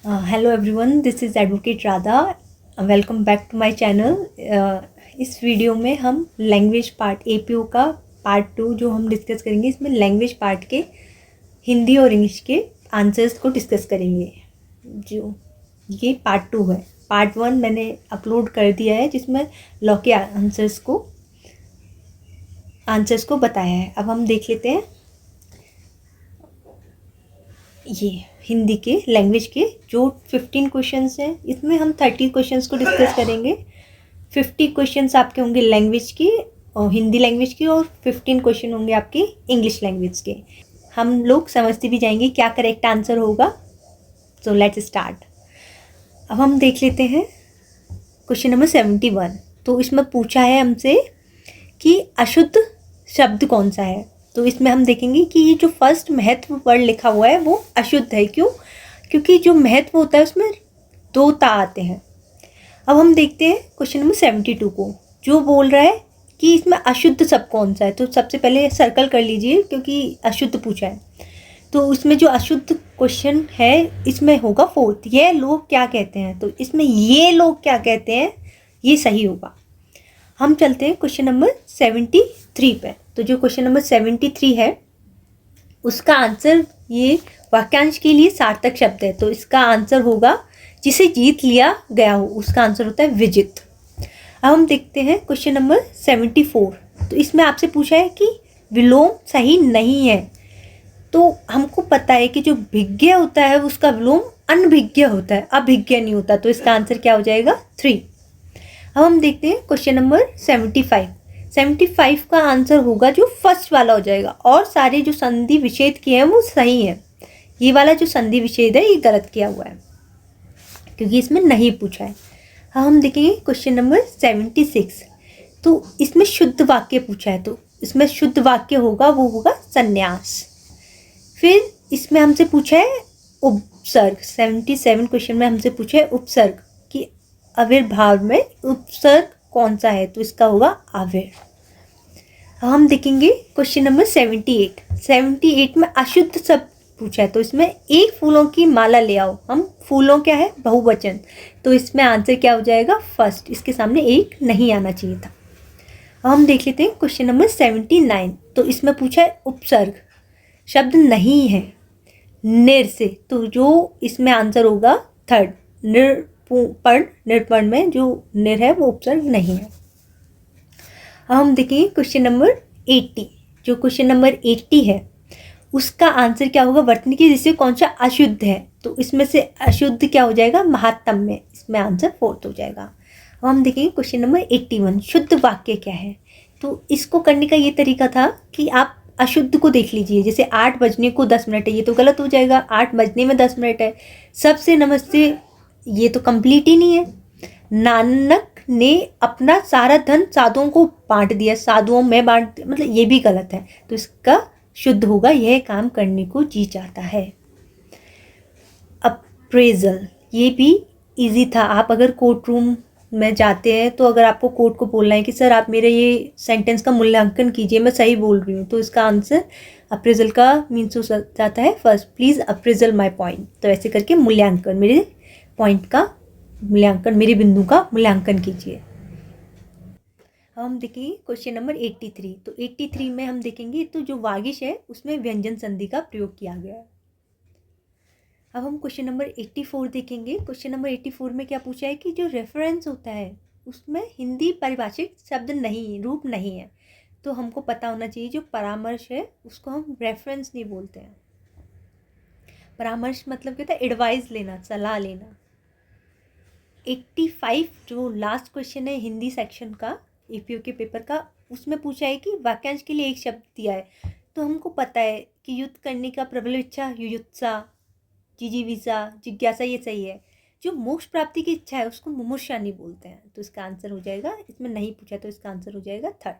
Hello everyone, this is advocate Radha. Welcome back to my channel. इस video में हम language part APO का part 2 जो हम डिस्कस करेंगे, इसमें लैंग्वेज पार्ट के हिंदी और इंग्लिश के आंसर्स को डिस्कस करेंगे। जो ये पार्ट 2 है, पार्ट 1 मैंने अपलोड कर दिया है जिसमें लॉ के आंसर्स को बताया है। अब हम देख लेते हैं ये हिंदी के लैंग्वेज के जो 15 क्वेश्चंस हैं, इसमें हम 30 क्वेश्चंस को डिस्कस करेंगे। 50 क्वेश्चंस आपके होंगे लैंग्वेज के और हिंदी लैंग्वेज के, और 15 क्वेश्चन होंगे आपके इंग्लिश लैंग्वेज के। हम लोग समझते भी जाएंगे क्या करेक्ट आंसर होगा। So let's start. अब हम देख लेते हैं क्वेश्चन नंबर 71। तो इसमें पूछा है हमसे कि अशुद्ध शब्द कौन सा है। तो इसमें हम देखेंगे कि ये जो फर्स्ट महत्व वर्ड लिखा हुआ है वो अशुद्ध है। क्यों? क्योंकि जो महत्व होता है उसमें 2 ता आते हैं। अब हम देखते हैं क्वेश्चन नंबर 72 को, जो बोल रहा है कि इसमें अशुद्ध शब्द कौन सा है। तो सबसे पहले सर्कल कर लीजिए क्योंकि अशुद्ध पूछा है। तो इसमें जो अशुद्ध क्वेश्चन है इसमें होगा 4th, ये लोग क्या कहते हैं। तो इसमें ये लोग क्या कहते हैं ये सही होगा। हम चलते हैं क्वेश्चन नंबर 73 पे। तो जो क्वेश्चन नंबर 73 है उसका आंसर, ये वाक्यांश के लिए सार्थक शब्द है। तो इसका आंसर होगा जिसे जीत लिया गया हो, उसका आंसर होता है विजित। अब हम देखते हैं क्वेश्चन नंबर 74। तो इसमें आपसे पूछा है कि विलोम सही नहीं है। तो हमको पता है कि जो भिज्ञ होता है उसका विलोम अनभिज्ञ होता है, अभिज्ञ नहीं होता। तो इसका आंसर क्या हो जाएगा 3। अब हम देखते हैं क्वेश्चन नंबर 75। 75 का आंसर होगा जो फर्स्ट वाला हो जाएगा, और सारे जो संधि विच्छेद किए हैं वो सही है। ये वाला जो संधि विच्छेद है ये गलत किया हुआ है क्योंकि इसमें नहीं पूछा है। हम देखेंगे क्वेश्चन नंबर 76। तो इसमें शुद्ध वाक्य पूछा है। तो इसमें शुद्ध वाक्य होगा वो होगा संन्यास। फिर इसमें हमसे पूछा है उपसर्ग। 77 क्वेश्चन में हमसे पूछा है उपसर्ग कि आविर्भाव में उपसर्ग कौन सा है। तो इसका होगा आविर। हम देखेंगे क्वेश्चन नंबर 78। 78 में अशुद्ध शब्द पूछा है। तो इसमें एक फूलों की माला ले आओ। हम फूलों क्या है बहुवचन, तो इसमें आंसर क्या हो जाएगा फर्स्ट। इसके सामने एक नहीं आना चाहिए था। अब हम देख लेते हैं क्वेश्चन नंबर 79। तो इसमें पूछा है उपसर्ग शब्द नहीं है निर से। तो जो इसमें आंसर होगा 3rd, निरपण में जो निर है वो उपसर्ग नहीं है। अब हम देखेंगे क्वेश्चन नंबर 80। जो क्वेश्चन नंबर 80 है उसका आंसर क्या होगा वर्तनी की जिससे कौन सा अशुद्ध है। तो इसमें से अशुद्ध क्या हो जाएगा महात्म में, इसमें आंसर 4th हो जाएगा। अब हम देखेंगे क्वेश्चन नंबर 81। शुद्ध वाक्य क्या है। तो इसको करने का ये तरीका था कि आप अशुद्ध को देख लीजिए। जैसे 8 बजने को 10 मिनट है, ये तो गलत हो जाएगा। 8 बजने में 10 मिनट है। सबसे नमस्ते, ये तो कंप्लीट ही नहीं है। नानक ने अपना सारा धन साधुओं को बांट दिया, साधुओं में बांट, मतलब ये भी गलत है। तो इसका शुद्ध होगा यह काम करने को जी चाहता है। अप्रेजल, ये भी इजी था। आप अगर कोर्ट रूम में जाते हैं तो अगर आपको कोर्ट को बोलना है कि सर आप मेरे ये सेंटेंस का मूल्यांकन कीजिए, मैं सही बोल रही हूँ, तो इसका आंसर अप्रेजल का मीन्स हो जाता है first, please appraisal my point. तो ऐसे करके मूल्यांकन, मेरे पॉइंट का मूल्यांकन, मेरे बिंदु का मूल्यांकन कीजिए। हम देखेंगे क्वेश्चन नंबर 83। तो 83 में हम देखेंगे तो जो वागिश है उसमें व्यंजन संधि का प्रयोग किया गया है। अब हम क्वेश्चन नंबर 84 देखेंगे। क्वेश्चन नंबर 84 में क्या पूछा है कि जो रेफरेंस होता है उसमें हिंदी परिभाषित शब्द नहीं, रूप नहीं है। तो हमको पता होना चाहिए जो परामर्श है उसको हम रेफरेंस नहीं बोलते हैं। परामर्श मतलब क्या होता है, एडवाइस लेना, सलाह लेना। 85 जो लास्ट क्वेश्चन है हिंदी सेक्शन का, एपीओ के पेपर का, उसमें पूछा है कि वाक्यांश के लिए एक शब्द दिया है। तो हमको पता है कि युद्ध करने का प्रबल इच्छा युयुत्सा, जिजीविसा, जिज्ञासा, ये सही है। जो मोक्ष प्राप्ति की इच्छा है उसको मुमुक्षा नहीं बोलते हैं। तो इसका आंसर हो जाएगा, इसमें नहीं पूछा तो इसका आंसर हो जाएगा 3rd।